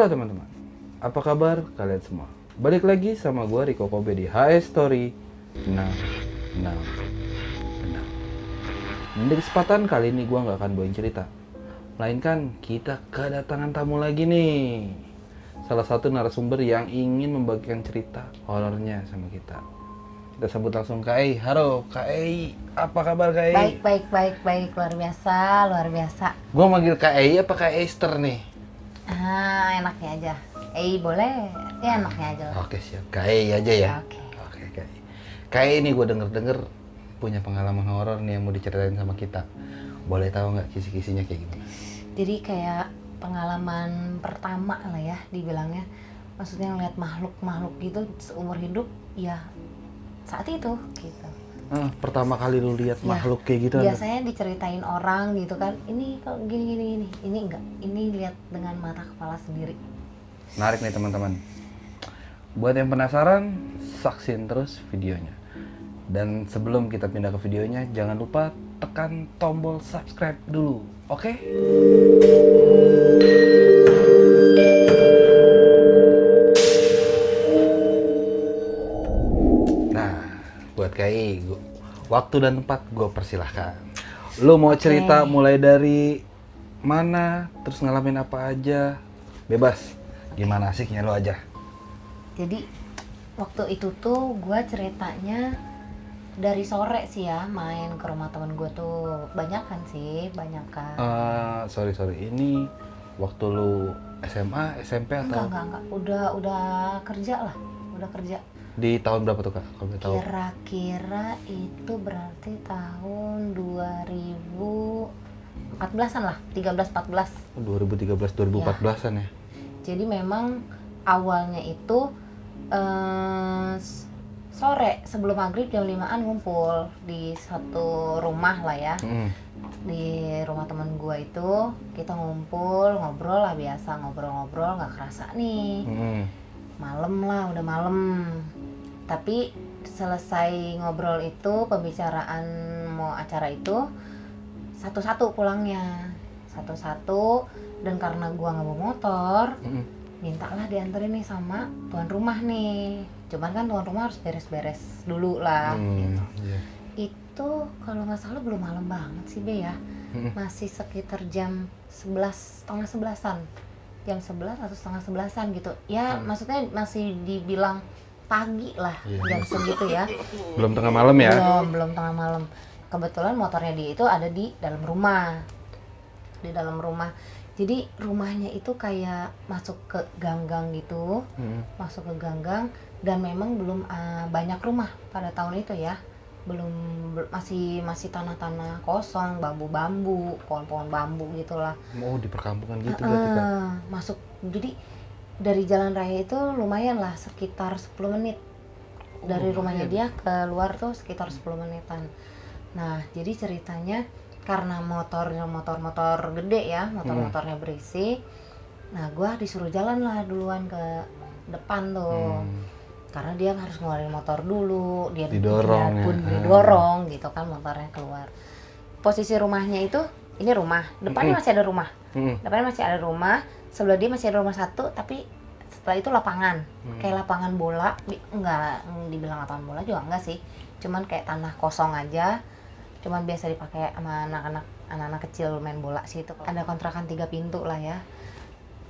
Halo teman-teman, apa kabar kalian semua? Balik lagi sama gua Riko Kobe di HS Story 666. Dan di kesempatan kali ini gua nggak akan bawain cerita, melainkan kita kedatangan tamu lagi nih. Salah satu narasumber yang ingin membagikan cerita horornya sama kita. Kita sambut langsung Kak Ei. Halo Kak Ei, apa kabar Kak Ei? Baik, luar biasa. Gua manggil Kak Ei apa Kak Esther nih? Enaknya aja. Boleh, ya enaknya aja lah. Oke siap, Kak Ei aja ya. Oke. Oke Kak Ei. Kak Ei nih gue denger punya pengalaman horor nih yang mau diceritain sama kita. Boleh tahu nggak kisi-kisinya kayak gimana? Jadi kayak pengalaman pertama lah ya dibilangnya. Maksudnya ngeliat makhluk gitu seumur hidup ya saat itu gitu. Pertama kali lu lihat Ya, makhluk kayak gitu? biasanya diceritain orang gitu kan, ini kalau gini, ini enggak, ini lihat dengan mata kepala sendiri. Menarik nih teman-teman. Buat yang penasaran, saksin terus videonya. Dan sebelum kita pindah ke videonya, jangan lupa tekan tombol subscribe dulu, oke? Nah, buat Kai, waktu dan tempat gue persilahkan. Lu mau cerita mulai dari mana, terus ngalamin apa aja, bebas. Gimana asiknya lu aja. Jadi waktu itu tuh gue ceritanya dari sore sih ya, main ke rumah temen gue tuh banyak kan. Sorry, ini waktu lu SMA, SMP atau? Enggak, udah kerja lah, Di tahun berapa tuh Kak? Kalau boleh tahu. Kira-kira itu berarti tahun 2014an lah, 13-14. 2013, 2014an ya? Jadi memang awalnya itu sore sebelum maghrib jam 5-an ngumpul di satu rumah lah ya. Di rumah teman gua itu kita ngumpul, ngobrol lah biasa, ngobrol nggak kerasa nih. Udah malam. Tapi selesai ngobrol itu, pembicaraan mau acara itu, satu-satu pulangnya. Dan karena gua nggak bawa motor, mintalah dianterin nih sama tuan rumah nih. Cuman kan tuan rumah harus beres-beres dulu lah gitu. Yeah. Itu kalau nggak salah belum malam banget sih Be ya. Masih sekitar jam 11, setengah 11-an. Jam 11 atau setengah 11-an gitu. Ya maksudnya masih dibilang pagi lah, jam segitu ya. Belum tengah malam ya? Belum tengah malam. Kebetulan motornya dia itu ada di dalam rumah. Jadi rumahnya itu kayak masuk ke gang-gang gitu. Masuk ke gang-gang dan memang belum banyak rumah pada tahun itu ya. Masih tanah-tanah kosong, bambu-bambu, pohon-pohon bambu gitulah. Oh, di perkampungan gitu berarti Kak? Masuk, jadi dari jalan raya itu lumayan lah, sekitar 10 menit. Dari rumahnya dia keluar tuh sekitar 10 menitan. Nah, jadi ceritanya karena motor gede ya, motornya berisik. Nah, gua disuruh jalan lah duluan ke depan tuh. Karena dia harus ngeluarin motor dulu, dia didorong gitu kan motornya keluar. Posisi rumahnya itu, ini rumah, depannya masih ada rumah. Sebelah dia masih ada rumah satu, tapi setelah itu lapangan. Kayak lapangan bola, enggak dibilang lapangan bola juga enggak sih. Cuman kayak tanah kosong aja. Cuman biasa dipakai sama anak-anak kecil main bola sih itu. Ada kontrakan 3 pintu lah ya.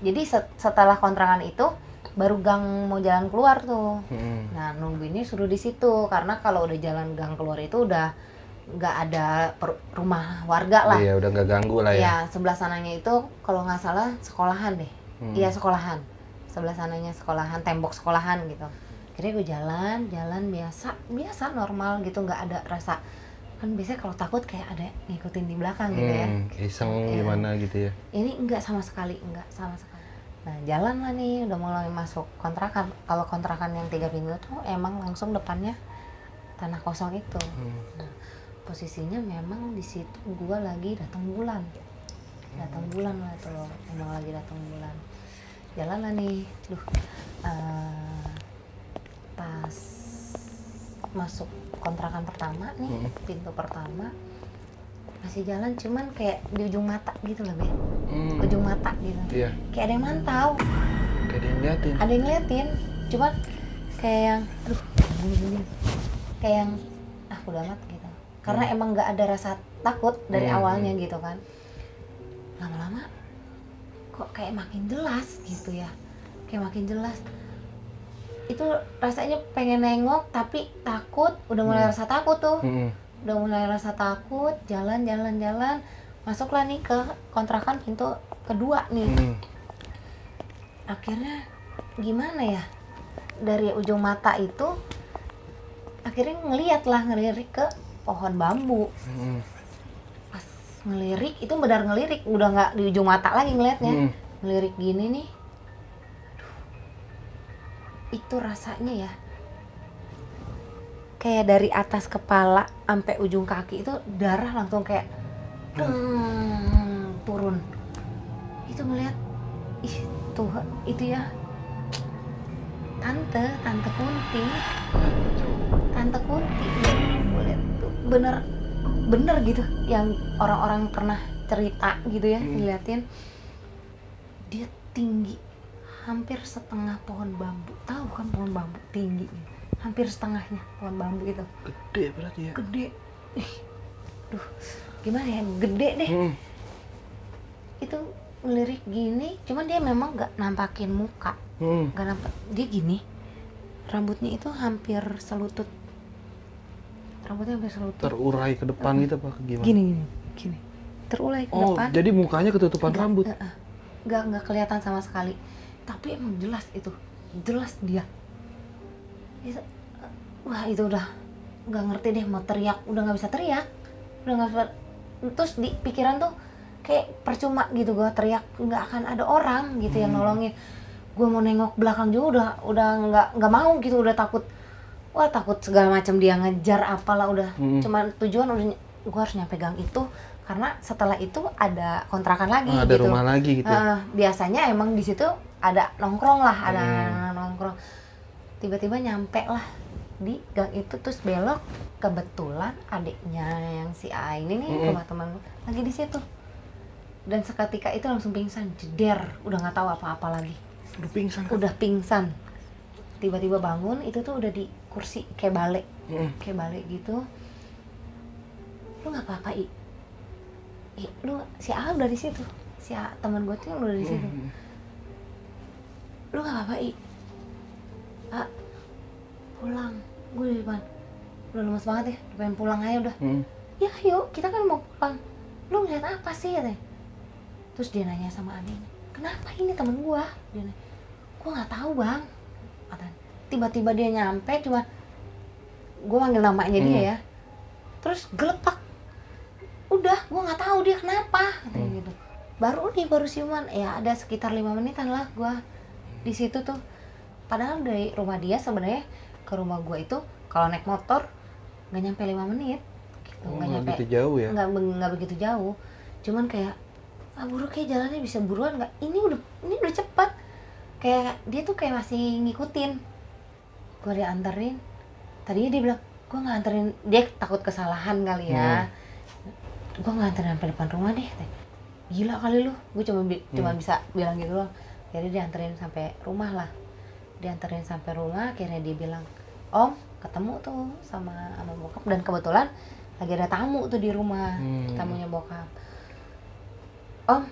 Jadi setelah kontrakan itu baru gang mau jalan keluar tuh. Nah, nungguinnya suruh di situ karena kalau udah jalan gang keluar itu udah nggak ada rumah warga lah. Iya, udah nggak ganggu lah ya. Iya, sebelah sananya itu kalau nggak salah sekolahan deh. Iya, sekolahan. Sebelah sananya sekolahan, tembok sekolahan gitu. Akhirnya gue jalan biasa normal gitu, nggak ada rasa. Kan biasanya kalau takut kayak ada ngikutin di belakang gitu ya. Iseng gimana gitu ya. Ini enggak sama sekali. Nah, jalan lah nih, udah mulai masuk kontrakan. Kalau kontrakan yang 3 pintu tuh emang langsung depannya tanah kosong itu. Nah, posisinya memang di situ gua lagi datang bulan lah itu loh, emang lagi datang bulan. Jalan lah nih, pas masuk kontrakan pertama nih, pintu pertama masih jalan, cuman kayak di ujung mata gitu loh, Be. Ujung mata gitu. Iya. Kayak ada yang mantau. ada yang liatin. Ada yang ngeliatin, cuman kayak yang aduh gini. Kayak yang udah amat gitu. Karena emang nggak ada rasa takut dari awalnya gitu kan. Lama-lama kok kayak makin jelas gitu ya. Kayak makin jelas. Itu rasanya pengen nengok tapi takut, udah mulai rasa takut tuh. Udah mulai rasa takut, jalan. Masuklah nih ke kontrakan pintu kedua nih. Akhirnya gimana ya? Dari ujung mata itu akhirnya ngelirik ke pohon bambu. Pas ngelirik itu benar ngelirik, udah nggak di ujung mata lagi ngeliatnya. Ngelirik gini nih. Aduh, itu rasanya ya kayak dari atas kepala sampai ujung kaki itu darah langsung kayak turun. Itu ngeliat, ih tuh itu ya tante Kunti gue liat tuh bener gitu yang orang-orang pernah cerita gitu ya. Ngeliatin dia tinggi hampir setengah pohon bambu, tahu kan pohon bambu tinggi hampir setengahnya pohon bambu itu. Gede berarti ya. Gede. Duh, gimana ya, gede deh. Itu ngelirik gini, cuman dia memang gak nampakin muka. Gak nampak, dia gini. Rambutnya itu hampir selutut. Terurai ke depan gitu apa gimana? Gini. Terurai ke depan. Oh, jadi mukanya ketutupan rambut. Gak kelihatan sama sekali. Tapi emang jelas itu. Jelas dia. Wah, itu udah gak ngerti deh mau teriak, udah gak bisa teriak. Terus di pikiran tuh kayak percuma gitu gue teriak, nggak akan ada orang gitu yang nolongin. Gue mau nengok belakang juga udah nggak mau gitu, udah takut segala macam dia ngejar apalah udah. Cuman tujuan udah gue harus nyampe gang itu karena setelah itu ada kontrakan lagi ada gitu. rumah lagi gitu. Biasanya emang di situ ada nongkrong lah, ada nongkrong. Tiba-tiba nyampe lah di gang itu, terus belok, kebetulan adiknya yang si A ini nih rumah teman lagi di situ. Dan seketika itu langsung pingsan, jeder, udah nggak tahu apa-apa lagi. Udah pingsan. Tiba-tiba bangun, itu tuh udah di kursi kayak balik gitu. Lu nggak apa-apa, lu si A udah di situ, si A teman gue tuh udah di situ. Lu nggak apa-apa, pulang. Gue di depan udah lemes banget ya, pengen pulang aja udah. Ya yuk, kita kan mau pulang. Lu ngeliat apa sih katanya? Terus dia nanya sama adiknya, kenapa ini temen gue? Dia nanya, gue nggak tahu bang. Katanya. Tiba-tiba dia nyampe, cuma gue manggil namanya dia ya. Terus gelepak. Udah, gue nggak tahu dia kenapa. Katanya gitu. Baru siuman, ya ada sekitar 5 menitan lah gue di situ tuh. Padahal dari rumah dia sebenarnya ke rumah gue itu kalau naik motor nggak nyampe 5 menit gitu. Nggak nyampe begitu jauh ya. Nggak begitu jauh, cuman kayak buru kayak jalannya bisa buruan nggak, ini udah cepat. Kayak dia tuh kayak masih ngikutin gue, dianterin. Tadinya dia bilang gue nggak anterin, dia takut kesalahan kali ya. Gue nggak anterin sampai depan rumah deh. Gila kali lu, gue cuma bisa bilang gitu loh. Jadi dianterin sampai rumah lah. Dianterin sampai rumah, akhirnya dia bilang, Om, ketemu tuh sama bokap. Dan kebetulan lagi ada tamu tuh di rumah, tamunya bokap. Om,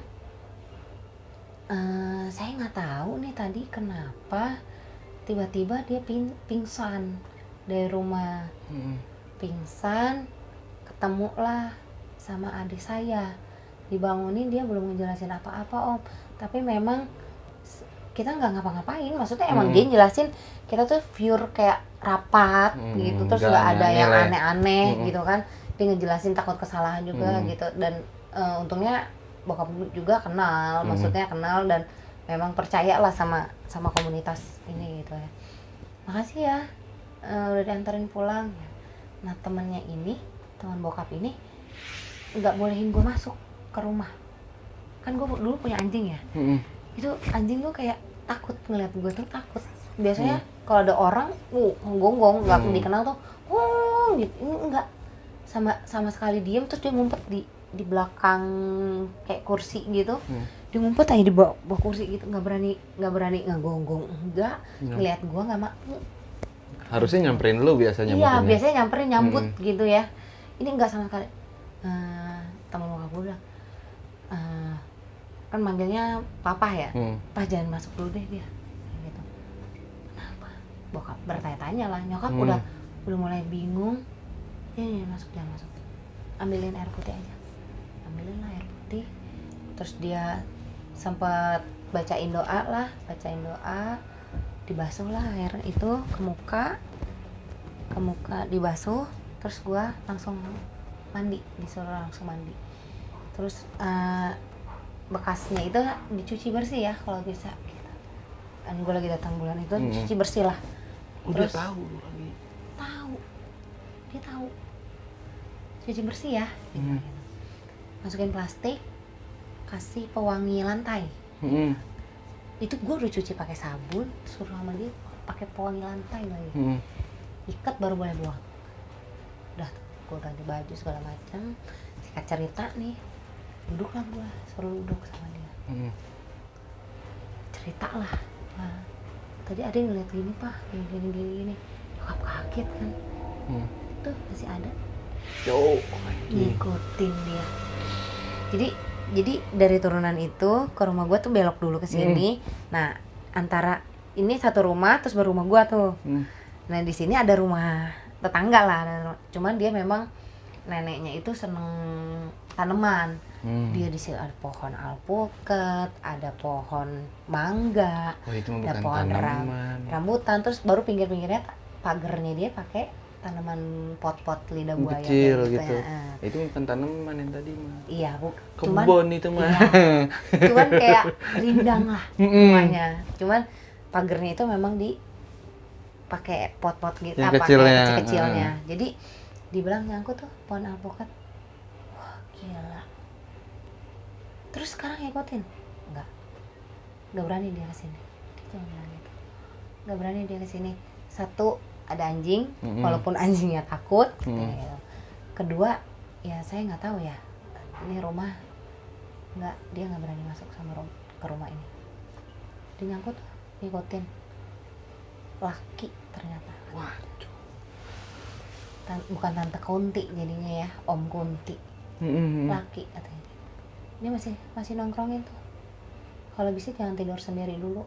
saya nggak tahu nih tadi kenapa tiba-tiba dia pingsan dari rumah. Pingsan, ketemulah sama adik saya. Dibangunin, dia belum ngejelasin apa-apa Om. Tapi memang kita nggak ngapa-ngapain, maksudnya emang dia jelasin kita tuh pure kayak rapat gitu, terus nggak ada yang aneh-aneh gitu kan. Dia ngejelasin takut kesalahan juga gitu. Dan untungnya bokap juga kenal, maksudnya kenal dan memang percaya lah sama komunitas ini gitu ya. Makasih ya udah diantarin pulang. Nah teman bokap ini nggak bolehin gue masuk ke rumah. Kan gue dulu punya anjing ya. Itu anjing tuh kayak takut ngeliat gue tuh, takut. Biasanya kalau ada orang gonggong nggak dikenal tuh gitu. Ini enggak, sama sekali diem, terus dia ngumpet di di belakang kayak kursi gitu. Dia ngumpet aja di bawah kursi gitu, nggak berani ngegonggong, enggak ngeliat gua nggak mau. Harusnya nyamperin lu biasanya. Iya, mungkin ya. biasanya nyamperin nyambut gitu ya. Ini enggak sama sekali. Temen bokap gue bilang, kan manggilnya papa ya, Pak jangan masuk dulu deh dia, kayak gitu. Kenapa? Bokap bertanya-tanya lah, nyokap udah mulai bingung. Jangan masuk, ambilin air putih aja, ambilin lah air putih. Terus dia sempat bacain doa, dibasuh lah air itu ke muka dibasuh. Terus gua langsung mandi, disuruh langsung mandi. Terus bekasnya itu dicuci bersih ya kalau bisa. Kan gue lagi datang bulan itu cuci bersih lah. Terus dia tahu lagi. Dia tahu. Cuci bersih ya. Gitu. Masukin plastik, kasih pewangi lantai. Itu gue udah cuci pakai sabun, suruh sama dia pakai pewangi lantai lagi. Ikat baru boleh buang. Udah, gue ganti baju segala macam. Singkat cerita nih, duduklah gue, suruh duduk sama dia. Cerita lah, tadi ada yang ngeliat gini pak, gini. Nyokap kaget kan. Tuh masih ada. Ngikutin dia. Jadi dari turunan itu ke rumah gue tuh belok dulu ke sini. Nah antara ini satu rumah terus baru rumah gue tuh. Nah di sini ada rumah tetangga lah. Cuman dia memang neneknya itu seneng tanaman. Dia di sini ada pohon alpukat, ada pohon mangga, ada pohon rambutan. Terus baru pinggir-pinggirnya pagernya dia pakai tanaman pot-pot lidah buaya kecil gitu. Ya. Itu bukan tanaman yang tadi mah. Iya, kebun itu mah. Iya. Cuman kayak rindang lah rumahnya. Cuman pagernya itu memang pakai pot-pot gitu, kecil-kecilnya. Jadi dibilang nyangkut tuh pohon alpukat. Wah, gila. Terus sekarang ngikutin? Enggak berani dia kesini. Dia cuma bilang gitu. Enggak berani dia kesini. Satu, ada anjing, walaupun anjingnya takut. Gitu. Kedua, ya saya nggak tahu ya. Ini rumah dia nggak berani masuk ke rumah ini. Dia nyangkut, ngikutin. Laki ternyata. Waduh. Bukan tante Kunti jadinya ya, Om Kunti. Laki katanya. Dia masih nongkrongin tuh. Kalau bisa jangan tidur sendiri dulu.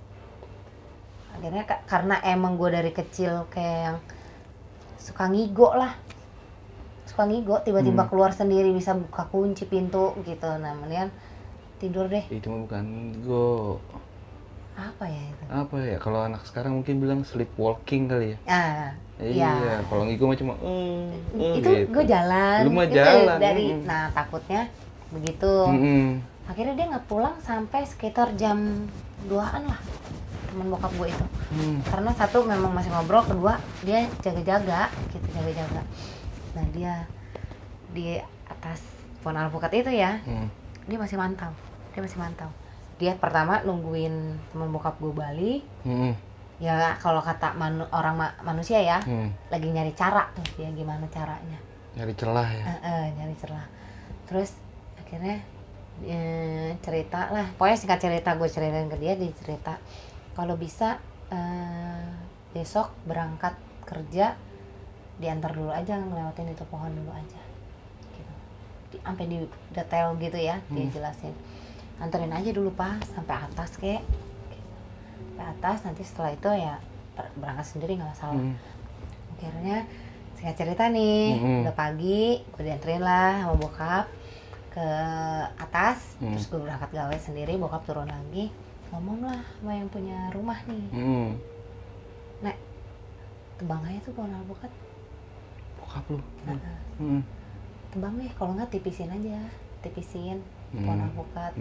Akhirnya karena emang gue dari kecil kayak yang suka ngigo lah. Tiba-tiba keluar sendiri, bisa buka kunci pintu gitu. Nah mendingan tidur deh. Itu mah bukan ngigo. Apa ya itu? Apa ya, kalau anak sekarang mungkin bilang sleepwalking kali ya. Iya. Kalau ngigo mah cuma itu gitu. Gue jalan. Lu mah jalan. Nah takutnya begitu. Akhirnya dia nggak pulang sampai sekitar jam 2-an lah, teman bokap gue itu. Karena satu memang masih ngobrol, kedua dia jaga-jaga gitu, Nah dia di atas pohon alpukat itu ya, dia masih mantau. Dia pertama nungguin teman bokap gue balik. Ya kalau kata manusia ya, lagi nyari cara tuh dia, gimana caranya. Nyari celah ya. Nyari celah. Terus akhirnya cerita lah, pokoknya singkat cerita gue ceritain ke dia, cerita kalau bisa besok berangkat kerja diantar dulu aja, ngelewatin itu pohon dulu aja gitu. Sampai di detail gitu ya, dia jelasin, anterin aja dulu pak sampai atas kek, sampai atas, nanti setelah itu ya berangkat sendiri nggak masalah. Akhirnya singkat cerita nih, udah pagi gue dianterin lah sama bokap ke atas. Terus gue berangkat gawe sendiri, bokap turun lagi, ngomong lah sama yang punya rumah nih. Nek, tebang aja tuh pohon alpukat. Bokap lu? Tebang deh, kalau nggak tipisin pohon alpukat.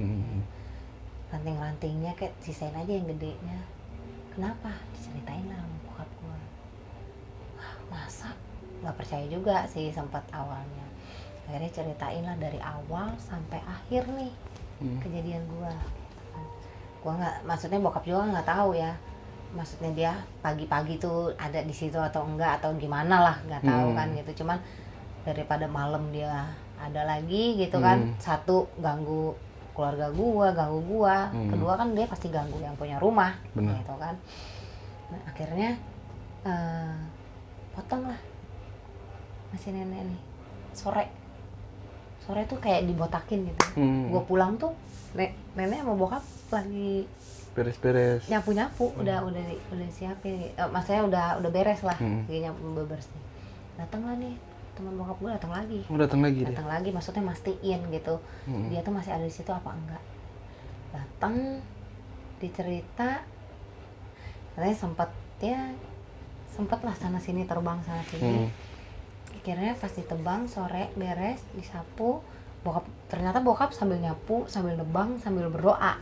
Ranting-rantingnya kayak sisain aja yang gedenya. Kenapa? Diceritain lah sama bokap gue. Wah, masa? Nggak percaya juga sih sempat awalnya. Akhirnya ceritain lah dari awal sampai akhir nih kejadian gua nggak, maksudnya bokap juga nggak tahu ya, maksudnya dia pagi-pagi tuh ada di situ atau enggak atau gimana lah, nggak tahu kan gitu. Cuman daripada malam dia ada lagi gitu kan. Satu ganggu keluarga ganggu gua. Kedua kan dia pasti ganggu yang punya rumah. Benar. Gitu kan. Nah, akhirnya potong lah masih nenek nih. Sore tuh kayak dibotakin gitu. Gua pulang tuh nenek sama bokap lagi Beres-beres. nyapu udah siapin, maksudnya udah beres lah, lagi nyapu bebersih. Datang lah nih teman bokap gue, datang lagi Datang lagi. maksudnya mastiin gitu dia tuh masih ada di situ apa enggak. Datang dicerita katanya sempet lah sana sini, terbang sana sini. Akhirnya pas ditebang sore beres disapu, ternyata bokap sambil nyapu, sambil nebang, sambil berdoa.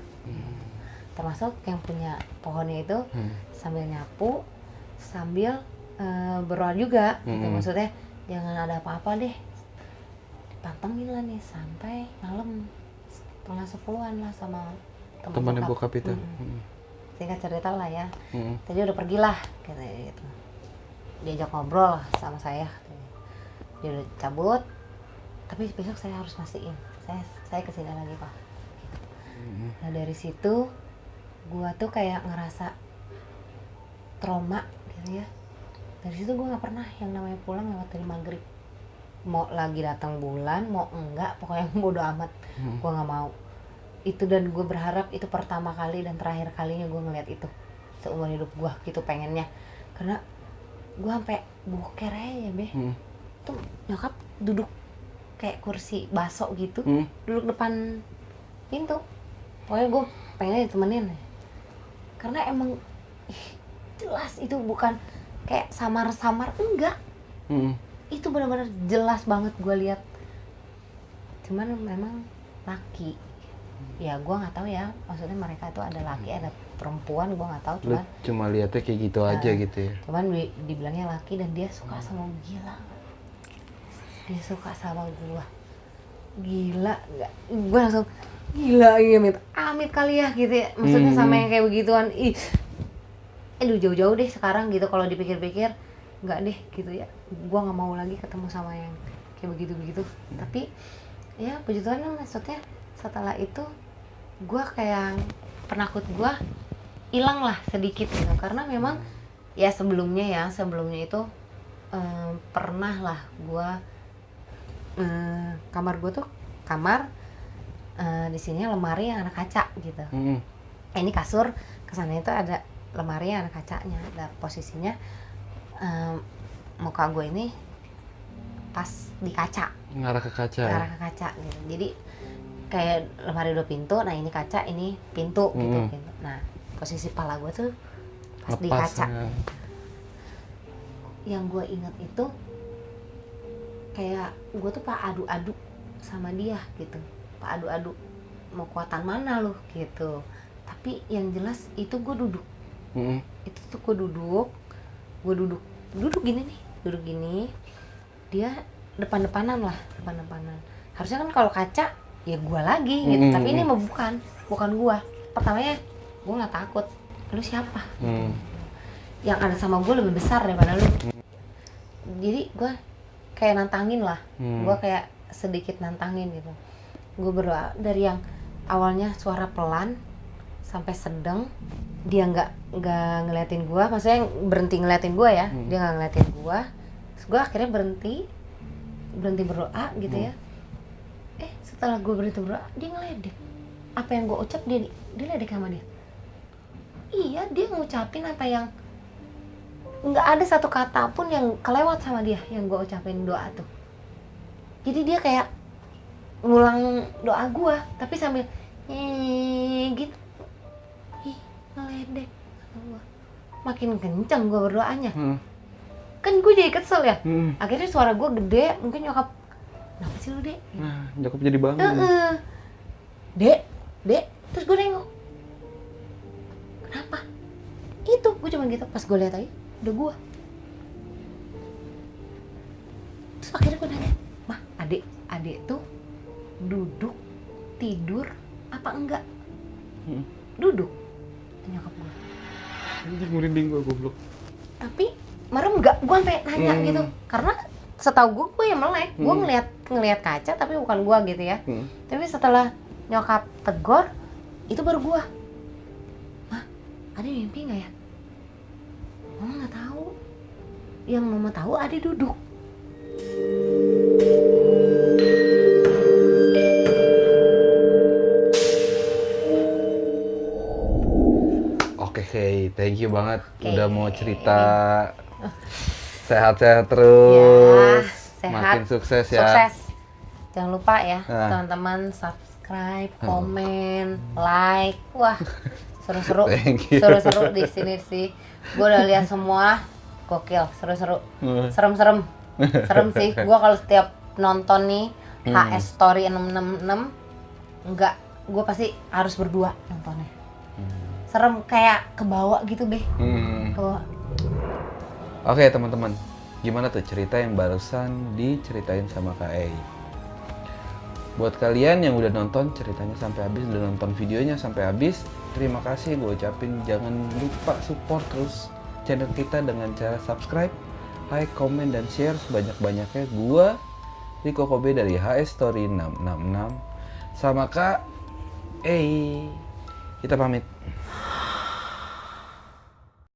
Termasuk yang punya pohonnya itu sambil nyapu, sambil berdoa juga gitu. Maksudnya jangan ada apa-apa deh, dipantengin lah nih sampai malam 9:30-an lah sama Temannya bokap itu. Singkat cerita lah ya, tadi udah pergilah gitu. Diajak ngobrol sama saya, dia udah cabut, tapi besok saya harus mastiin saya kesini lagi Pak. Nah dari situ gua tuh kayak ngerasa trauma gitu ya. Dari situ gua nggak pernah yang namanya pulang lewat dari maghrib, mau lagi datang bulan mau enggak, pokoknya bodo amat. Gua nggak mau itu, dan gue berharap itu pertama kali dan terakhir kalinya gue ngeliat itu seumur hidup gue gitu pengennya. Karena gue sampai boker aja tuh nyokap duduk kayak kursi baso gitu, duduk depan pintu. Pokoknya gue pengennya ditemenin karena emang jelas itu bukan kayak samar-samar, enggak. Itu benar-benar jelas banget gue lihat. Cuman memang laki, ya gue nggak tahu ya, maksudnya mereka itu ada laki ada perempuan, gue nggak tahu. Cuman cuma lihatnya kayak gitu aja gitu ya. Cuman dibilangnya laki dan dia suka sama gue. Gila, dia suka sama gue, gila nggak? Gue langsung gila, amit kali ya gitu ya, maksudnya sama yang kayak begituan. Jauh-jauh deh sekarang gitu kalau dipikir-pikir, nggak deh gitu ya, gue nggak mau lagi ketemu sama yang kayak begitu. Tapi ya puji Tuhan, maksudnya setelah itu gue kayak penakut gue hilang lah sedikit gitu. Karena memang ya sebelumnya itu pernah lah gue kamar gue tuh di sini lemari yang ada kaca gitu. Ini kasur, kesana itu ada lemari yang ada kacanya. Ada posisinya muka gue ini pas di kaca, ngarah ke kaca gitu. Jadi kayak lemari 2 pintu, nah ini kaca, ini pintu gitu. Nah posisi pala gue tuh pas di kaca. Yang gue ingat itu kayak gue tuh pak adu-adu sama dia gitu, pak adu-adu mau kuatan mana lu gitu. Tapi yang jelas itu gue duduk, itu tuh gue duduk gini, dia depan-depanan. Harusnya kan kalau kaca ya gue lagi gitu, tapi ini mah bukan gue. Pertamanya gue nggak takut, lu siapa? Yang ada sama gue lebih besar daripada lu. Jadi gue kayak nantangin lah, gue kayak sedikit nantangin gitu. Gue berdoa dari yang awalnya suara pelan sampai sedang, dia nggak ngeliatin gue, maksudnya berhenti ngeliatin gue ya, dia nggak ngeliatin gue. Terus gue akhirnya berhenti berdoa gitu ya. Setelah gue berhenti berdoa, dia ngeledek. Apa yang gue ucap dia ledek sama dia. Iya, dia ngucapin apa yang nggak ada satu kata pun yang kelewat sama dia yang gue ucapin doa tuh. Jadi dia kayak ngulang doa gue tapi sambil gitu. Ngeledek kata gue. Makin kenceng gue berdoanya. Kan gue jadi kesel ya. Akhirnya suara gue gede, mungkin nyokap, kenapa sih lu, Dek? Nah, nyokap jadi bangun. Dek, terus gue nengok. Kenapa? Itu, gue cuma gitu, pas gue lihat aja, udah gue. Terus akhirnya gue nanya, Mah, adik tuh duduk, tidur, apa enggak? Duduk, nyokap gue. Anjir, merinding gue, goblok. Tapi merem enggak, gue sampai nanya gitu, karena setahu gue yang melek. Gue ngelihat kaca tapi bukan gue gitu ya. Tapi setelah nyokap tegor, itu baru gue, "Mah, Ade mimpi nggak ya?" Mama nggak tahu. Yang mama tahu Ade duduk. Oke, thank you banget Oke. udah mau cerita. Sehat-sehat terus. Ya, sehat. Makin sukses ya. Sukses. Jangan lupa ya, Nah. teman-teman subscribe, komen, like. Wah, seru-seru. Thank you. Seru-seru di sini sih. Gue udah lihat semua. Gokil, seru-seru. Serem-serem. Serem sih. Gue kalau setiap nonton nih HS Story 666 enggak, gue pasti harus berdua nontonnya. Serem kayak kebawa gitu, Be. Kebawa. Oke teman-teman, gimana tuh cerita yang barusan diceritain sama Kak Ei? Buat kalian yang udah nonton ceritanya sampai habis, udah nonton videonya sampai habis, terima kasih gue ucapin. Jangan lupa support terus channel kita dengan cara subscribe, like, komen, dan share sebanyak-banyaknya. Gue Riko Kobe dari HS Story 666 sama Kak Ei. Kita pamit.